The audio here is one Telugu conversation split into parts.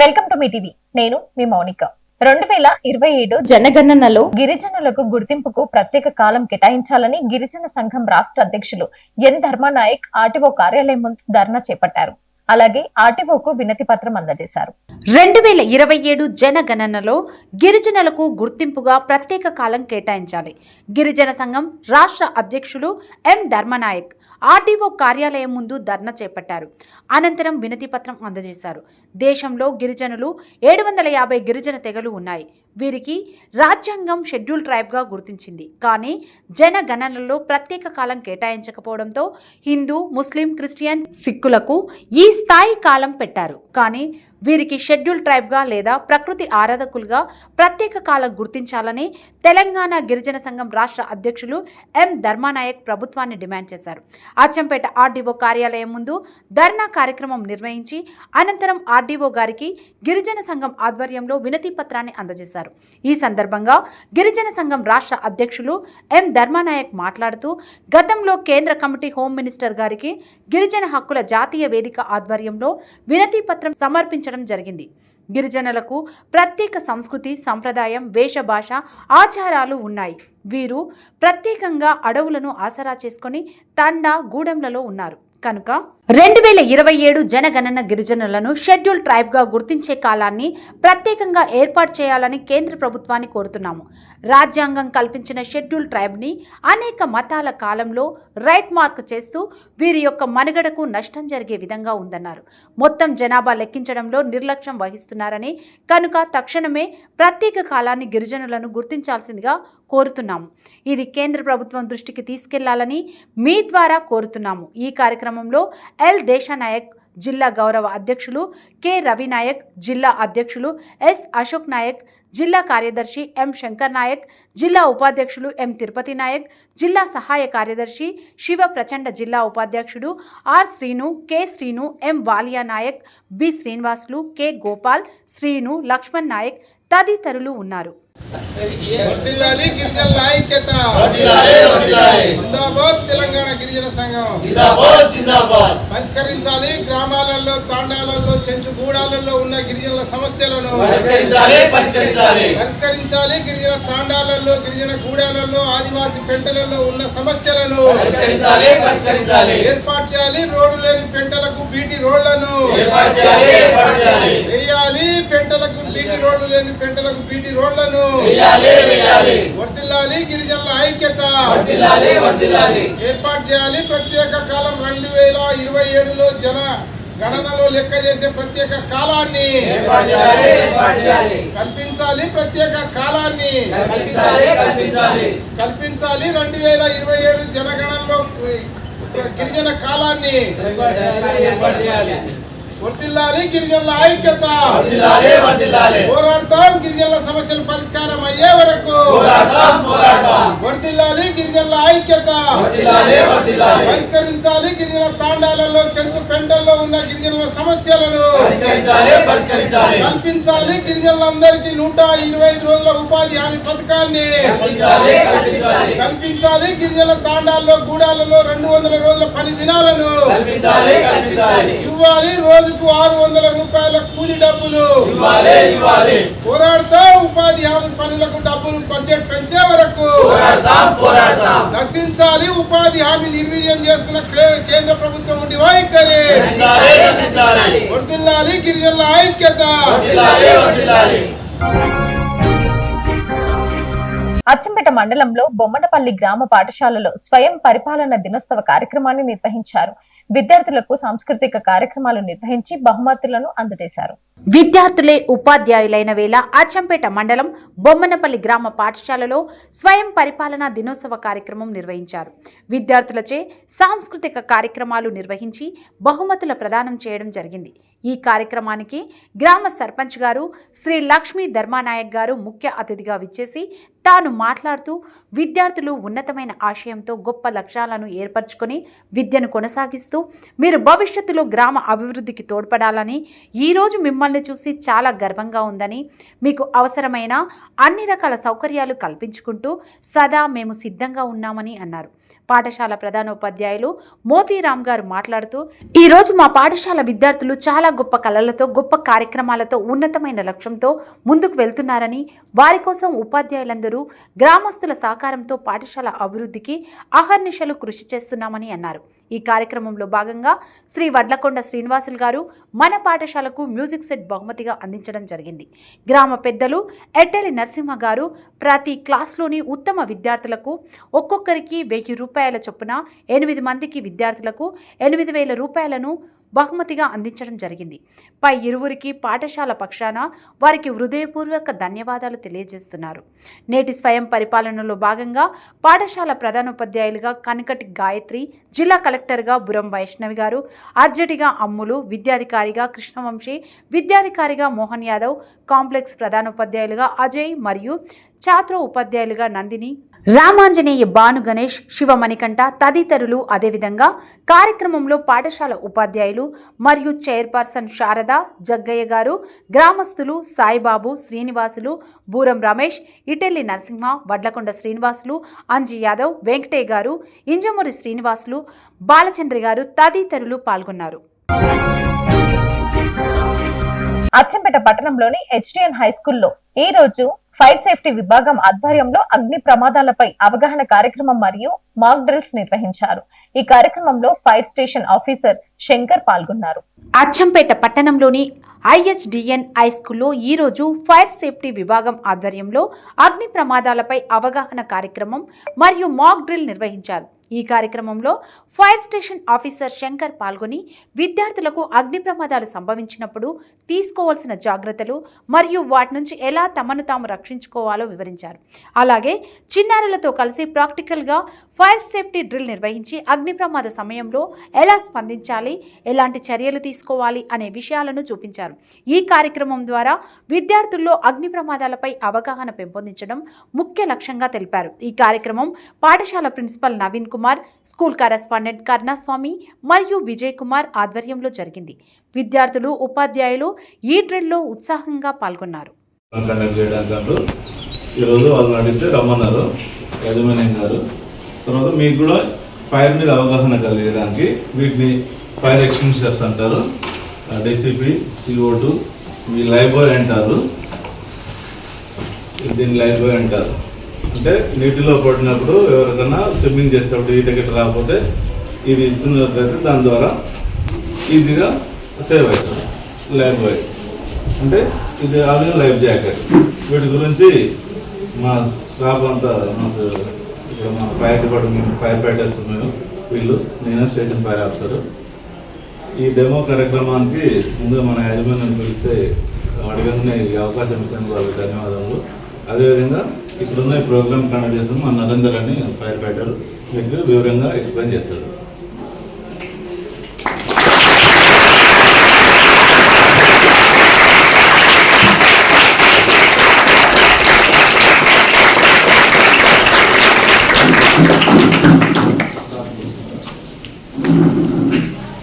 Welcome to me TV. నేను మీ మౌనిక. 2027 జనగణనలో గిరిజనులకు గుర్తింపుకు ప్రత్యేక కాలం కేటాయించాలని గిరిజన సంఘం రాష్ట్ర అధ్యక్షులు ఎన్ ధర్మానాయక్ ఆర్టీఓ కార్యాలయం ముందు ధర్నా చేపట్టారు. అలాగే ఆర్టీఓకు వినతి పత్రం అందజేశారు. 2027 జనగణనలో గిరిజనులకు గుర్తింపుగా ప్రత్యేక కాలం కేటాయించాలి. గిరిజన సంఘం రాష్ట్ర అధ్యక్షులు ఎం ధర్మనాయక్ ఆర్టీఓ కార్యాలయం ముందు ధర్నా చేపట్టారు. అనంతరం వినతి పత్రం అందజేశారు. దేశంలో గిరిజనులు 750 గిరిజన తెగలు ఉన్నాయి. వీరికి రాజ్యాంగం షెడ్యూల్ ట్రైబ్గా గుర్తించింది. కానీ జనగణనలో ప్రత్యేక కాలం కేటాయించకపోవడంతో హిందూ, ముస్లిం, క్రిస్టియన్, సిక్కులకు ఈ స్థాయి కాలం పెట్టారు. కానీ వీరికి షెడ్యూల్ ట్రైబ్గా లేదా ప్రకృతి ఆరాధకులుగా ప్రత్యేక కాలం గుర్తించాలని తెలంగాణ గిరిజన సంఘం రాష్ట్ర అధ్యక్షులు ఎం ధర్మానాయక్ ప్రభుత్వాన్ని డిమాండ్ చేశారు. అచ్చంపేట ఆర్డీఓ కార్యాలయం ముందు ధర్నా కార్యక్రమం నిర్వహించి అనంతరం ఆర్డీఓ గారికి గిరిజన సంఘం ఆధ్వర్యంలో వినతి పత్రాన్ని అందజేశారు. ఈ సందర్భంగా గిరిజన సంఘం రాష్ట్ర అధ్యక్షులు ఎం ధర్మానాయక్ మాట్లాడుతూ, గతంలో కేంద్ర కమిటీ హోం మినిస్టర్ గారికి గిరిజన హక్కుల జాతీయ వేదిక ఆధ్వర్యంలో వినతి పత్రం సమర్పించడం జరిగింది. గిరిజనులకు ప్రత్యేక సంస్కృతి, సంప్రదాయం, వేషభాష, ఆచారాలు ఉన్నాయి. వీరు ప్రత్యేకంగా అడవులను ఆసరా చేసుకుని తండా, గూడెంలలో ఉన్నారు. కనుక 2027 జనగణన గిరిజనులను షెడ్యూల్ ట్రైబ్గా గుర్తించే కాలాన్ని ప్రత్యేకంగా ఏర్పాటు చేయాలని కేంద్ర ప్రభుత్వాన్ని కోరుతున్నాము. రాజ్యాంగం కల్పించిన షెడ్యూల్ ట్రైబ్ని అనేక మతాల కాలంలో రైట్ మార్క్ చేస్తూ వీరి యొక్క మనుగడకు నష్టం జరిగే విధంగా ఉందన్నారు. మొత్తం జనాభా లెక్కించడంలో నిర్లక్ష్యం వహిస్తున్నారని, కనుక తక్షణమే ప్రత్యేక కాలాన్ని గిరిజనులను గుర్తించాల్సిందిగా కోరుతున్నాము. ఇది కేంద్ర ప్రభుత్వం దృష్టికి తీసుకెళ్లాలని మీ ద్వారా కోరుతున్నాము. ఈ కార్యక్రమంలో ఎల్ దేశానాయక్ జిల్లా గౌరవ అధ్యక్షులు, కె రవినాయక్ జిల్లా అధ్యక్షులు, ఎస్ అశోక్ నాయక్ జిల్లా కార్యదర్శి, ఎం శంకర్ నాయక్ జిల్లా ఉపాధ్యక్షులు, ఎం తిరుపతి నాయక్ జిల్లా సహాయ కార్యదర్శి, శివ ప్రచండ జిల్లా ఉపాధ్యక్షుడు, R Srinu, K Srinu, M Valya Nayak, B Srinivasulu, K Gopal, Srinu, Lakshman Nayak తదితరులు ఉన్నారు. వర్ధిల్లాలి గిరిజనుల ఐక్యత, జిందాబాద్ తెలంగాణ గిరిజన సంఘం, పరిష్కరించాలి గ్రామాలలో, తాండాలలో, చెంచుగూడాలలో ఉన్న గిరిజనుల సమస్యలను పరిష్కరించాలి. గిరిజన తాండాలలో, గిరిజన గూడాలలో, ఆదివాసీ పెంటలలో ఉన్న సమస్యలను ఏర్పాటు చేయాలి. రోడ్డు లేని పెంటలకు బీటీ రోడ్లను వేయాలి. పెంటలకు బీటీ రోడ్లు లేని పెంటలకు బీటీ రోడ్లను వర్ధిల్లాలి. గిరిజనుల ఐక్యత ఏర్పాటు చేయాలి. ప్రత్యేక కాలం 2027లో జన గణనలో లెక్క చేసే ప్రత్యేక కాలాన్ని కల్పించాలి. ప్రత్యేక కాలాన్ని కల్పించాలి. 2027 జనగణనలో గిరిజన కాలాన్ని వర్ధిల్లాలి. గిరిజనుల ఐక్యత పోరాడతాం. గిరిజనుల సమస్యలు పరిష్కారం అయ్యే వరకు వర్ధిల్లాలి. గిరిజనుల ఐక్యత పరిష్కరించాలి. గిరిజన తాండాలలో, చెంచు పెంటల్లో ఉన్న గిరిజనుల సమస్యలను కల్పించాలి. గిరిజనులందరికీ 125 రోజుల ఉపాధి హామీ పథకాన్ని కల్పించాలి. గిరిజన తాండాల్లో, గూడాలలో 200 రోజుల పని దినాలను ఇవ్వాలి. రోజుకు 600 రూపాయల కూలి డబ్బులు పోరాడతా. ఉపాధి హామీ పనులకు డబ్బులు బడ్జెట్ పెంచే వరకు నశించాలి. ఉపాధి హామీ నిర్వీర్యం చేస్తున్న కేంద్ర ప్రభుత్వం నుండి వైఖరి వర్ధిల్లాలి. గిరిజనుల ఐక్యత. అచ్చంపేట మండలంలో బొమ్మనపల్లి గ్రామ పాఠశాలలో స్వయం పరిపాలన దినోత్సవ కార్యక్రమాన్ని నిర్వహించారు. విద్యార్థులకు సాంస్కృతిక కార్యక్రమాలు నిర్వహించి బహుమతులను అందజేశారు. విద్యార్థులే ఉపాధ్యాయులైన వేళ అచ్చంపేట మండలం బొమ్మనపల్లి గ్రామ పాఠశాలలో స్వయం పరిపాలన దినోత్సవ కార్యక్రమం నిర్వహించారు. విద్యార్థులచే సాంస్కృతిక కార్యక్రమాలు నిర్వహించి బహుమతుల ప్రదానం చేయడం జరిగింది. ఈ కార్యక్రమానికి గ్రామ సర్పంచ్ గారు శ్రీ లక్ష్మీ ధర్మానాయక్ గారు ముఖ్య అతిథిగా విచ్చేసి తాను మాట్లాడుతూ, విద్యార్థులు ఉన్నతమైన ఆశయంతో గొప్ప లక్ష్యాలను ఏర్పరచుకొని విద్యను కొనసాగిస్తూ మీరు భవిష్యత్తులో గ్రామ అభివృద్ధికి తోడ్పడాలని, ఈరోజు మిమ్మల్ని చూసి చాలా గర్వంగా ఉందని, మీకు అవసరమైన అన్ని రకాల సౌకర్యాలు కల్పించుకుంటూ సదా మేము సిద్ధంగా ఉన్నామని అన్నారు. పాఠశాల ప్రధానోపాధ్యాయులు మోతీరామ్ గారు మాట్లాడుతూ, ఈ రోజు మా పాఠశాల విద్యార్థులు చాలా గొప్ప కళలతో, గొప్ప కార్యక్రమాలతో, ఉన్నతమైన లక్ష్యంతో ముందుకు వెళ్తున్నారని, వారి కోసం ఉపాధ్యాయులందరూ గ్రామస్తుల సహకారంతో పాఠశాల అభివృద్ధికి అహర్నిశలు కృషి చేస్తున్నామని అన్నారు. ఈ కార్యక్రమంలో భాగంగా శ్రీ వడ్లకొండ శ్రీనివాసులు గారు మన పాఠశాలకు మ్యూజిక్ సెట్ బహుమతిగా అందించడం జరిగింది. గ్రామ పెద్దలు ఎట్టెలి నరసింహ గారు ప్రతి క్లాస్లోని ఉత్తమ విద్యార్థులకు ఒక్కొక్కరికి 1000 రూపాయల చొప్పున 8 మందికి విద్యార్థులకు 8,000 రూపాయలను బహుమతిగా అందించడం జరిగింది. పై ఇరువురికి పాఠశాల పక్షాన వారికి హృదయపూర్వక ధన్యవాదాలు తెలియజేస్తున్నారు. నేటి స్వయం పరిపాలనలో భాగంగా పాఠశాల ప్రధానోపాధ్యాయులుగా కనకటి గాయత్రి, జిల్లా కలెక్టర్గా బురం వైష్ణవి గారు, ఆర్జేడీగా అమ్ములు, విద్యాధికారిగా కృష్ణవంశీ, విద్యాధికారిగా మోహన్ యాదవ్, కాంప్లెక్స్ ప్రధానోపాధ్యాయులుగా అజయ్ మరియు ఛాత్ర ఉపాధ్యాయులుగా నందిని, రామాంజనేయ, భాను గణేష్, శివమణికంఠ తదితరులు. అదేవిధంగా కార్యక్రమంలో పాఠశాల ఉపాధ్యాయులు మరియు చైర్పర్సన్ శారద, జగ్గయ్య గారు, గ్రామస్తులు సాయిబాబు, శ్రీనివాసులు, బూరం రమేష్, ఇటెల్లి నరసింహ, వడ్లకొండ శ్రీనివాసులు, అంజీ యాదవ్, వెంకటయ్య గారు, ఇంజమూరి శ్రీనివాసులు, బాలచంద్ర గారు తదితరులు పాల్గొన్నారు. అచ్చంపేట పట్టణంలోని HTN హై స్కూల్లో ఈ రోజు ఫైర్ సేఫ్టీ విభాగం ఆధ్వర్యంలో అగ్ని ప్రమాదాలపై అవగాహన కార్యక్రమం మరియు మాక్ డ్రిల్స్ నిర్వహించారు. ఈ కార్యక్రమంలో ఫైర్ స్టేషన్ ఆఫీసర్ శంకర్ పాల్గొన్నారు. అచ్చంపేట పట్టణంలోని ISDN హై స్కూల్లో ఈరోజు ఫైర్ సేఫ్టీ విభాగం ఆధ్వర్యంలో అగ్ని ప్రమాదాలపై అవగాహన కార్యక్రమం మరియు మాక్ డ్రిల్ నిర్వహించారు. ఈ కార్యక్రమంలో ఫైర్ స్టేషన్ ఆఫీసర్ శంకర్ పాల్గొని విద్యార్థులకు అగ్ని ప్రమాదాలు సంభవించినప్పుడు తీసుకోవాల్సిన జాగ్రత్తలు మరియు వాటి నుంచి ఎలా తమను తాము రక్షించుకోవాలో వివరించారు. అలాగే చిన్నారులతో కలిసి ప్రాక్టికల్గా ఫైర్ సేఫ్టీ డ్రిల్ నిర్వహించి అగ్ని ప్రమాద సమయంలో ఎలా స్పందించాలి, ఎలాంటి చర్యలు తీసుకోవాలి అనే విషయాలను చూపించారు. ఈ కార్యక్రమం ద్వారా విద్యార్థుల్లో అగ్ని ప్రమాదాలపై అవగాహన పెంపొందించడం ముఖ్య లక్ష్యంగా తెలిపారు. ఈ కార్యక్రమం పాఠశాల principal Naveen Kumar, school correspondent Karnaswami మరియు విజయ్ కుమార్ ఆధ్వర్యంలో జరిగింది. విద్యార్థులు, ఉపాధ్యాయులు ఈ డ్రిల్లో ఉత్సాహంగా పాల్గొన్నారు. ఈరోజు వాళ్ళని అడిగితే రమ్మన్నారు యాజమాన్యం గారు. తర్వాత మీకు కూడా ఫైర్ మీద అవగాహన కలిగేదానికి వీటిని ఫైర్ ఎక్స్టింగ్విషర్స్ అంటారు, DCP, CO2, మీ లైఫ్ బాయ్ అంటారు. దీన్ని లైఫ్ బాయ్ అంటారు. అంటే నీటిలో పడినప్పుడు ఎవరికైనా స్విమ్మింగ్ చేసేటప్పుడు ఈత గిట్ట రాకపోతే ఇది ఇస్తున్నట్లయితే దాని ద్వారా ఈజీగా సేవ్ అవుతుంది. లైఫ్ బాయ్ అంటే ఇది అది లైఫ్ జాకెట్. వీటి గురించి మా స్టాఫ్ అంతా మాకు ఇక్కడ మా ఫైర్ డిపార్ట్మెంట్ ఫైర్ ఫైటర్స్ మేము వీళ్ళు, నేను స్టేషన్ ఫైర్ ఆఫీసర్. ఈ డెమో కార్యక్రమానికి ముందుగా మన యాజమాన్యం పిలిస్తే అడగగానే ఈ అవకాశం ఇచ్చినందుకు వాళ్ళకి ధన్యవాదాలు. అదేవిధంగా ఇప్పుడున్న ఈ ప్రోగ్రామ్ కండక్ట్ చేస్తాం మన నరేందర్ అని ఫైర్ ఫైటర్ మీకు వివరంగా ఎక్స్ప్లెయిన్ చేస్తాడు.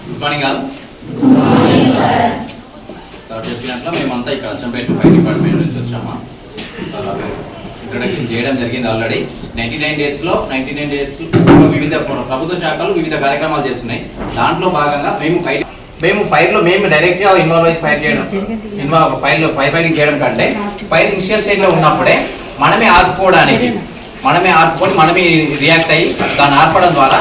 Good morning all. సార్ చెప్పినట్లు మేమంతా ఇక్కడ అచ్చంపేట ఫైర్ డిపార్ట్మెంట్ నుంచి వచ్చామా. ఇంట్రొడక్షన్ చేయడం జరిగింది ఆల్రెడీ. 99 డేస్లో వివిధ ప్రభుత్వ శాఖలు వివిధ కార్యక్రమాలు చేస్తున్నాయి. దాంట్లో భాగంగా మేము డైరెక్ట్గా ఇన్వాల్వ్ అయ్యి ఫైర్ ఫైటింగ్ చేయడం కంటే ఫైర్ ఇనిషియల్ స్టేజ్లో ఉన్నప్పుడే మనమే ఆపుకొని మనమే రియాక్ట్ అయ్యి దాన్ని ఆర్పడం ద్వారా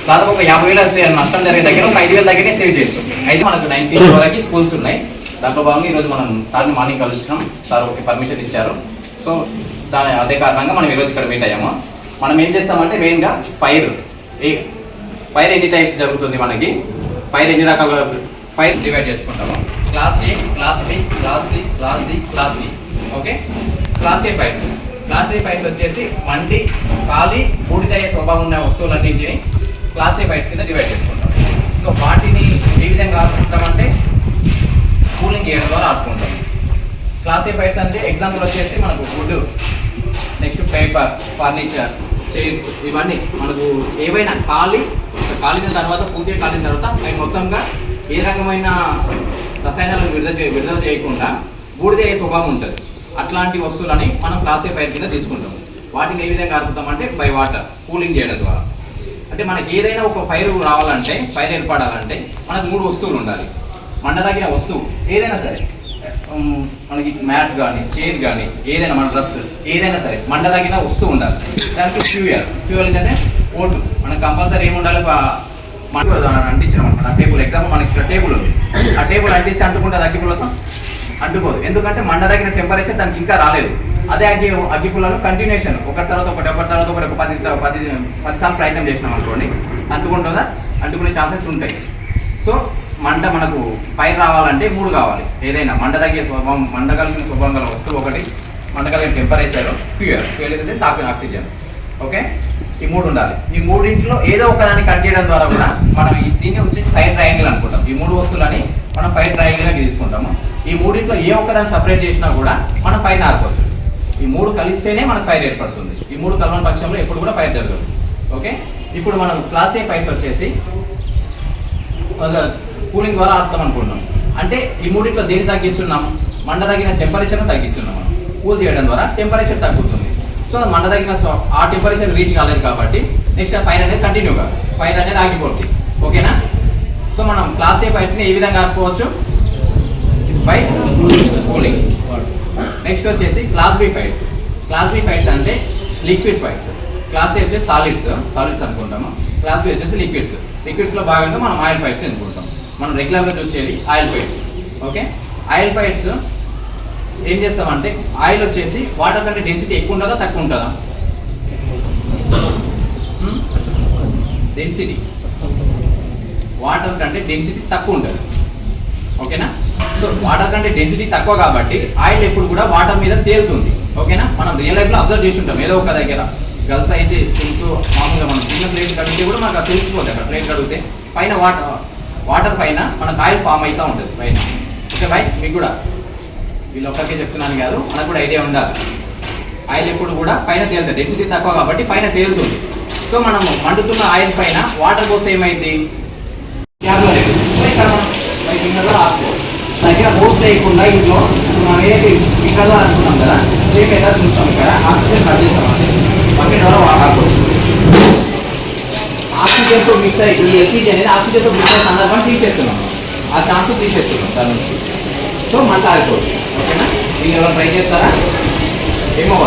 దాదాపు ఒక 50,000 నష్టం జరిగే దగ్గర ఒక 5,000 దగ్గరనే సేవ్ చేస్తాం. అయితే మనకు 19 వరకు స్కూల్స్ ఉన్నాయి. దాంట్లో భాగంగా ఈరోజు మనం సార్ని మార్నింగ్ కలుస్తున్నాం. సార్ ఒక పర్మిషన్ ఇచ్చారు. సో అదే కారణంగా మనం ఈరోజు ఇక్కడ మీట్ అయ్యాము. మనం ఏం చేస్తామంటే మెయిన్గా ఫైర్ ఎన్ని టైప్స్ జరుగుతుంది, మనకి ఫైర్ ఎన్ని రకాల ఫైర్ డివైడ్ చేసుకుంటాము. Class A, class B, class C, class D, class E. Okay, class A fires. Class A fires వచ్చేసి మండి, ఖాళీ, బూడిదయ్యే స్వభావం ఉన్న వస్తువులన్నింటినీ క్లాస్ A ఫైర్స్ కింద డివైడ్ చేసుకుంటాం. సో వాటిని ఏ విధంగా ఆడుకుంటామంటే కూలింగ్ చేయడం ద్వారా ఆడుకుంటాం. క్లాస్ A ఫైర్స్ అంటే ఎగ్జాంపుల్ వచ్చేసి మనకు wood, next paper, furniture, chairs, ఇవన్నీ మనకు ఏవైనా కాలిన తర్వాత పూర్తిగా కాలిన తర్వాత అవి మొత్తంగా ఏ రకమైన రసాయనాలను విడుదల చేయకుండా బూడిద అయ్యే స్వభావం ఉంటుంది. అట్లాంటి వస్తువులని మనం క్లాస్ A ఫైర్ కింద తీసుకుంటాం. వాటిని ఏ విధంగా ఆడుతామంటే బై వాటర్, కూలింగ్ చేయడం ద్వారా. అంటే మనకి ఏదైనా ఒక ఫైర్ రావాలంటే, ఫైర్ ఏర్పడాలంటే మనకు 3 వస్తువులు ఉండాలి. మండదగిన వస్తువు ఏదైనా సరే, మనకి మ్యాట్ కానీ, చైర్ కానీ, ఏదైనా మన డ్రెస్ ఏదైనా సరే మండదగిన వస్తువు ఉండాలి. దానికి ఫ్యూయల్ ఏంటంటే ఓటు మనకు కంపల్సరీ ఏమి ఉండాలి, మనకు అంటించినాం అనమాట. ఆ టేబుల్ ఎగ్జాంపుల్ మనకి ఇక్కడ టేబుల్ ఉంది, ఆ టేబుల్ అంటిస్తే అంటుకుంటుంది, అగ్గిపుల్లతో అంటుకోదు. ఎందుకంటే మండదగిన టెంపరేచర్ దానికి ఇంకా రాలేదు. అదే అగ్గిపుల్లలో కంటిన్యూషన్ ఒకటి తర్వాత ఒకటి 10 సార్లు ప్రయత్నం చేసినాం అనుకోండి, అంటుకుంటుందా, అంటుకునే ఛాన్సెస్ ఉంటాయి. సో మంట మనకు ఫైర్ రావాలంటే 3 కావాలి. ఏదైనా మండదగిన స్వభావం గల వస్తువు ఒకటి, మండగలిగిన టెంపరేచర్, ఫ్యూయల్ అయితే ఆక్సిజన్. ఓకే, ఈ 3 ఉండాలి. ఈ 3 ఏదో ఒకదాన్ని కట్ చేయడం ద్వారా కూడా మనం దీన్ని వచ్చేసి ఫైర్ ట్రయాంగిల్ అనుకుంటాం. ఈ 3 వస్తువులని మనం ఫైర్ ట్రయాంగిల్గా తీసుకుంటాము. ఈ 3 ఏ ఒక్కదాన్ని సపరేట్ చేసినా కూడా మనం ఫైర్ ఆర్పవచ్చు. ఈ 3 కలిస్తేనే మనకు ఫైర్ ఏర్పడుతుంది. ఈ 3 కలవని పక్షంలో ఎప్పుడు కూడా ఫైర్ జరగదు. ఓకే, ఇప్పుడు మనం క్లాస్ ఏ ఫైర్స్ వచ్చేసి కూలింగ్ ద్వారా ఆపుతాం అనుకుంటున్నాం. అంటే ఈ 3 దేన్ని తగ్గిస్తున్నాం, మండదగిన టెంపరేచర్ను తగ్గిస్తున్నాం. మనం కూల్ చేయడం ద్వారా టెంపరేచర్ తగ్గుతుంది. సో మండదగిన ఆ టెంపరేచర్ రీచ్ కాలేదు కాబట్టి నెక్స్ట్ ఫైర్ అనేది కంటిన్యూ కాదు, ఫైర్ అనేది ఆగిపోతుంది. ఓకేనా? సో మనం క్లాస్ ఏ ఫైర్స్ని ఏ విధంగా ఆపుకోవచ్చు, బై కూలింగ్. నెక్స్ట్ వచ్చేసి class B fires. Class B fires అంటే లిక్విడ్ ఫైర్స్. క్లాస్ ఏ వచ్చేసి సాలిడ్స్ అనుకుంటాము, క్లాస్ బి వచ్చేసి లిక్విడ్స్లో భాగంగా మనం ఆయిల్ ఫైర్స్ అనుకుంటాం. మనం రెగ్యులర్గా చూసేది oil fires. Okay, oil fires ఏం చేస్తామంటే, ఆయిల్ వచ్చేసి వాటర్ కంటే డెన్సిటీ ఎక్కువ ఉంటుందా తక్కువ ఉంటుందా? డెన్సిటీ వాటర్ కంటే డెన్సిటీ తక్కువ ఉంటుంది. ఓకేనా? సో వాటర్ కంటే డెన్సిటీ తక్కువ కాబట్టి ఆయిల్ ఎప్పుడు కూడా వాటర్ మీద తేలుతుంది. ఓకేనా? మనం రియల్ లైఫ్లో అబ్జర్వ్ చేసి ఉంటాం. ఏదో ఒక దగ్గర గర్ల్స్ అయితే సింక్ మామూలుగా మనం చిన్న ప్లేట్ కడిగితే కూడా మనకు తెలిసిపోతుంది. అక్కడ ప్లేట్ కడిగితే పైన వాటర్ పైన మనకు ఆయిల్ ఫామ్ అవుతూ ఉంటుంది పైన. ఓకే బాయ్స్, మీకు కూడా వీళ్ళు ఒక్కరికే చెప్తున్నాను కాదు, మనకు కూడా ఐడియా ఉండాలి. ఆయిల్ ఎప్పుడు కూడా పైన తేలుతుంది, డెన్సిటీ తక్కువ కాబట్టి పైన తేలుతుంది. సో మనము మండుతున్న ఆయిల్ పైన వాటర్ పోస్తే ఏమైంది, ఇక్కడ మనం ఫింగర్లో ఆపుకోవాలి. దగ్గర హోస్ లేకుండా ఇంట్లో మనం ఏదైతే ఫింగర్లో అనుకున్నాం కదా, సేమ్ ఏదో చూస్తాం ఇక్కడ ఆక్సిజన్ కట్ చేస్తామంటే బకెట్ ద్వారా ఆపుకోవచ్చు. ఆక్సిజన్తో మిక్స్ అయ్యి ఈ ఎల్పిజి అనేది ఆక్సిజన్తో మిక్స్ అయ్యే సందర్భాన్ని తీసేస్తున్నాం, ఆ ఛాన్స్ తీసేస్తున్నాం దాని నుంచి. సో మంట ఆగిపోతుంది. ఓకేనా? మీరు ఎవరు ట్రై చేస్తారా? ఏమో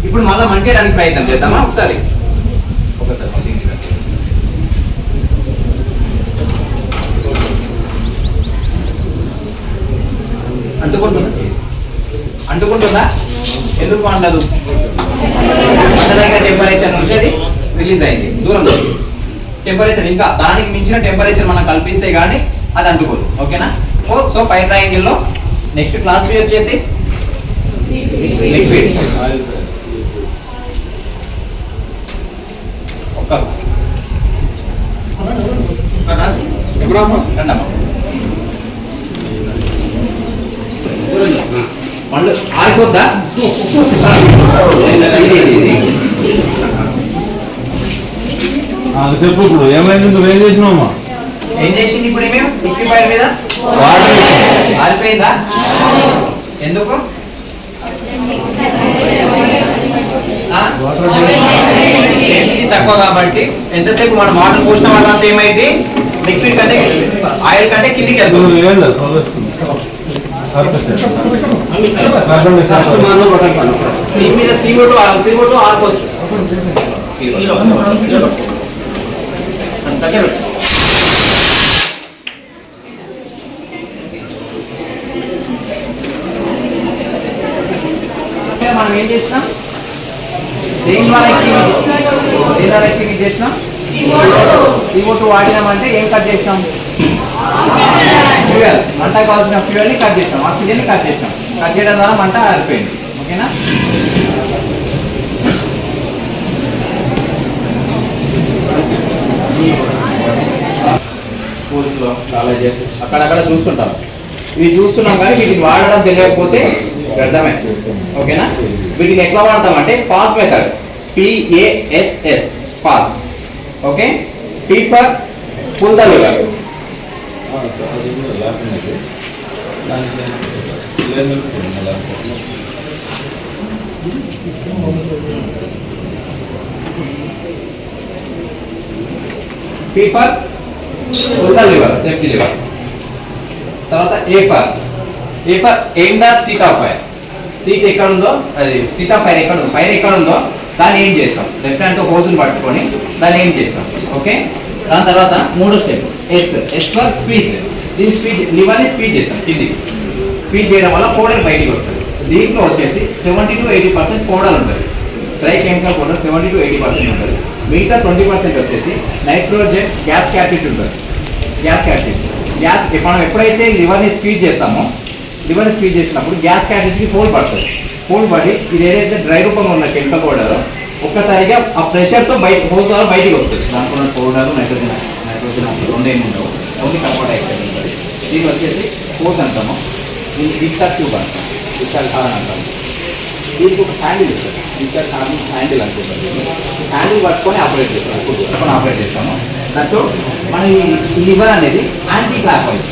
ఇప్పుడు మళ్ళీ మంటేయడానికి ప్రయత్నం చేద్దామా ఒకసారి. అంటుకుంటుందా? ఎందుకు అంటదు? మండదగిన టెంపరేచర్ నుంచి అది రిలీజ్ అయింది, దూరం టెంపరేచర్ ఇంకా దానికి మించిన టెంపరేచర్ మనం కల్పిస్తే కానీ అది అంటుకోదు. ఓకేనా? సో ఫైర్ ట్రయాంగిల్లో నెక్స్ట్ క్లాస్ బి వచ్చేసి లిక్విడ్. పండు ఆరిపోద్దా? చెప్పు, ఇప్పుడు ఏమైంది, నువ్వేం చేసినావమ్మా? ఏం చేసింది ఇప్పుడు? ఏమేమి లిక్విడ్ ఫైర్ మీద ఆరిపోయిందా? ఎందుకు? డెన్సిటీ తక్కువ కాబట్టి. ఎంతసేపు మనం వాటర్ పోసిన వాళ్ళంతా ఏమైంది, లిక్విడ్ కంటే ఆయిల్ కంటే కిందికి వెళ్తుంది. దీని మీద CO2 ఆరిపోవచ్చు. దగ్గర మనం ఏం చేసినాం, దేని ద్వారా యాక్టివిటీ చేసినాం, CO2 వాడినామంటే ఏం కట్ చేసినాం, ఫ్యూయల్, మంట కావాల్సిన ఫ్యూయల్ని కట్ చేసినాం, ఆక్సిజన్ని కట్ చేసినాం. కట్ చేయడం ద్వారా మంట ఆరిపోయింది. ఓకేనా? స్కూల్స్లో కాలేజెస్ అక్కడక్కడ చూస్తుంటాం. ఇవి చూస్తున్నాం కానీ వీటిని వాడడం తెలియకపోతే వ్యర్థమే. ఓకేనా? వీటిని ఎట్లా వాడతామంటే pass method, PASS, pass. Okay, P for pull the lever. P for pull the lever, safety lever. తర్వాత A for aim the seat of fire. Seat ఎక్కడ ఉందో, అది సీట్ ఆఫ్ ఫైర్ ఎక్కడ ఉందో, ఫైర్ ఎక్కడ ఉందో దాన్ని ఏం చేస్తాం, లెఫ్ట్ హ్యాండ్తో హోజుని పట్టుకొని దాన్ని ఏం చేస్తాం. ఓకే, దాని తర్వాత మూడో స్టెప్ S ఫర్ స్క్వీజ్. దీని స్పీడ్, లివర్ని స్పీడ్ చేస్తాం కిందికి. స్పీడ్ చేయడం వల్ల పౌడర్ బయటికి వస్తుంది. దీంట్లో వచ్చేసి 70 to 80% పౌడర్ ఉంటుంది. డ్రై కెమికల్ పౌడర్ 70 to 80% ఉంటుంది. మిగతా 20% వచ్చేసి నైట్రోజన్ గ్యాస్ క్యాపిట్ ఉంటుంది. గ్యాస్ మనం ఎప్పుడైతే లివర్ని స్పీడ్ చేస్తామో, లివర్ని స్పీడ్ చేసినప్పుడు గ్యాస్ క్యాపిట్కి హోల్ పడుతుంది. హోల్ పడి ఇది ఏదైతే డ్రై రూపంలో ఉన్న కెమికల్ పౌడర్ ఒక్కసారిగా ఆ ప్రెషర్తో హోల్ ద్వారా బయటికి వస్తుంది. దాంట్లో ఉన్న పౌడర్ నైట్రోజన్ అసలు రెండేమి ఉండవు, ఓన్లీ కార్బన్ డైఆక్సైడ్ ఉంటుంది. దీన్ని వచ్చేసి హోల్ అంటాము. దీన్ని డిశ్చార్జ్ ట్యూబ్ అంటాం, డిశ్చార్జ్ హార్న్ అంటాము. దీనికి ఒక హ్యాండిల్ ఇస్తుంది, డిశ్చార్జ్ హార్న్ హ్యాండిల్ అనుకుంటుంది. హ్యాండిల్ పట్టుకొని ఆపరేట్ చేస్తాము. దాంతో మన ఈ లివర్ అనేది యాంటీ క్లాక్ వైజ్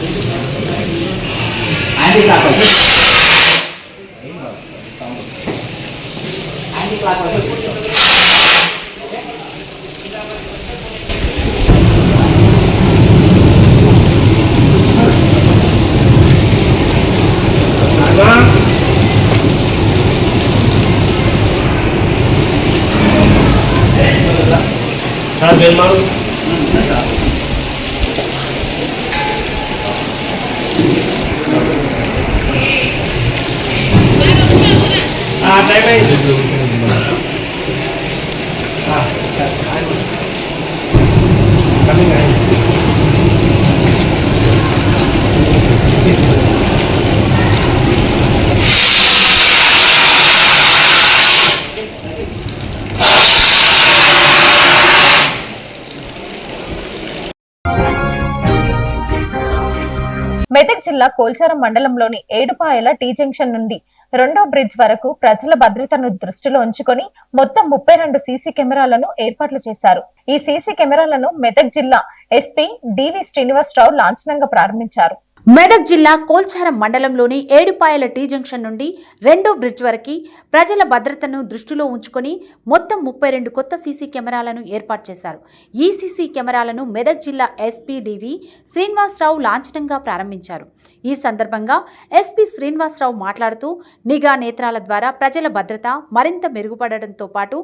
మెదక్ జిల్లా కోల్చారం మండలంలోని ఏడుపాయల టీ జంక్షన్ నుండి రెండో బ్రిడ్జ్ వరకు ప్రజల భద్రతను దృష్టిలో ఉంచుకొని మొత్తం 32 సీసీ కెమెరాలను ఏర్పాట్లు చేశారు. ఈ సీసీ కెమెరాలను మెదక్ జిల్లా ఎస్పీ డివి శ్రీనివాసరావు లాంఛనంగా ప్రారంభించారు. మెదక్ జిల్లా కోల్చారం మండలంలోని ఏడుపాయల టీ జంక్షన్ నుండి రెండో బ్రిడ్జ్ వరకు ప్రజల భద్రతను దృష్టిలో ఉంచుకొని మొత్తం 32 కొత్త సీసీ కెమెరాలను ఏర్పాటు చేశారు. ఈ సీసీ కెమెరాలను మెదక్ జిల్లా ఎస్పీ డివి శ్రీనివాసరావు లాంఛనంగా ప్రారంభించారు. ఈ సందర్భంగా ఎస్పీ శ్రీనివాసరావు మాట్లాడుతూ నిఘా నేత్రాల ద్వారా ప్రజల భద్రత మరింత మెరుగుపడడంతో పాటు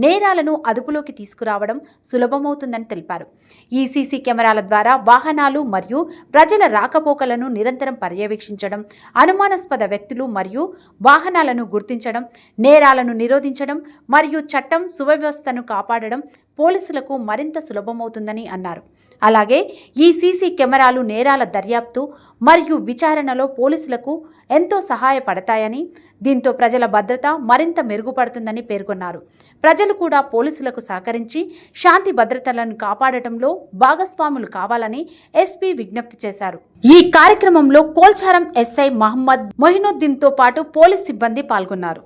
నేరాలను అదుపులోకి తీసుకురావడం సులభమవుతుందని తెలిపారు. ఈ సీసీ కెమెరాల ద్వారా వాహనాలు మరియు ప్రజల రాకపోకలను నిరంతరం పర్యవేక్షించడం, అనుమానాస్పద వ్యక్తులు మరియు వాహనాలను గుర్తించడం, నేరాలను నిరోధించడం మరియు చట్టం సువ్యవస్థను కాపాడడం పోలీసులకు మరింత సులభమవుతుందని అన్నారు. అలాగే ఈ సీసీ కెమెరాలు నేరాల దర్యాప్తు మరియు విచారణలో పోలీసులకు ఎంతో సహాయపడతాయని, దీంతో ప్రజల భద్రత మరింత మెరుగుపడుతుందని పేర్కొన్నారు. ప్రజలు కూడా పోలీసులకు సహకరించి శాంతి భద్రతలను కాపాడటంలో భాగస్వాములు కావాలని ఎస్పీ విజ్ఞప్తి చేశారు. ఈ కార్యక్రమంలో కోల్చారం ఎస్ఐ మహమ్మద్ మొహినుద్దీన్తో పాటు పోలీస్ సిబ్బంది పాల్గొన్నారు.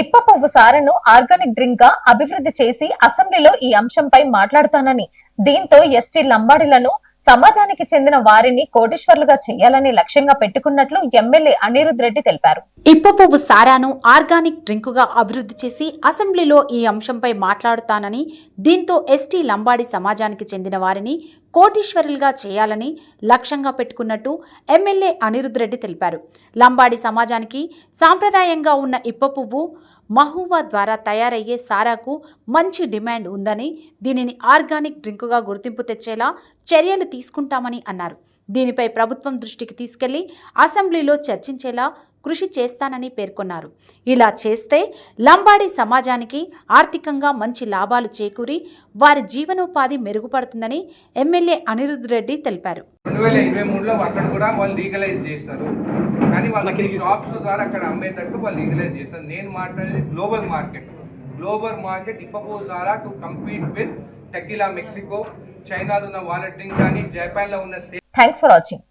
ఇప్ప పువ్వు సారను ఆర్గానిక్ డ్రింక్ గా అభివృద్ధి చేసి అసెంబ్లీలో ఈ అంశంపై మాట్లాడుతానని, దీంతో ఎస్టీ లంబాడీలను సమాజానికి చెందిన వారిని కోటీశ్వర్లుగా చేయాలని లక్ష్యంగా పెట్టుకున్నట్లు ఎమ్మెల్యే అనిరుద్ రెడ్డి తెలిపారు. ఇప్ప పువ్వు సారాను ఆర్గానిక్ డ్రింకుగా అభివృద్ధి చేసి అసెంబ్లీలో ఈ అంశంపై మాట్లాడుతానని, దీంతో ఎస్టీ లంబాడీ సమాజానికి చెందిన వారిని కోటీశ్వరులుగా చేయాలని లక్ష్యంగా పెట్టుకున్నట్టు ఎమ్మెల్యే అనిరుద్ రెడ్డి తెలిపారు. లంబాడీ సమాజానికి సాంప్రదాయంగా ఉన్న ఇప్ప పువ్వు మహూవా ద్వారా తయారయ్యే సారాకు మంచి డిమాండ్ ఉందని, దీనిని ఆర్గానిక్ డ్రింకుగా గుర్తింపు తెచ్చేలా చర్యలు తీసుకుంటామని అన్నారు. దీనిపై ప్రభుత్వం దృష్టికి తీసుకెళ్లి అసెంబ్లీలో చర్చించేలా కృషి చేస్తానని పేర్కొన్నారు. ఇలా చేస్తే లంబాడీ సమాజానికి ఆర్థికంగా మంచి లాభాలు చేకూరి వారి జీవనోపాధి మెరుగుపడుతుందని ఎమ్మెల్యే అనిరుద్ రెడ్డి తెలిపారు. 2023లో అక్కడ కూడా వాళ్ళు లీగలైజ్ చేస్తారు, కానీ వాళ్ళకి షాప్స్ ద్వారా అక్కడ అమ్మేటట్టు వాళ్ళు లీగలైజ్ చేస్తారు. నేను మాట్లాడేది గ్లోబల్ మార్కెట్ ఇప్పపోసారా to compete with tequila Mexico, చైనాలో ఉన్న వాలెట్ డ్రింక్ కానీ జపాన్లో ఉన్న. Thanks for watching.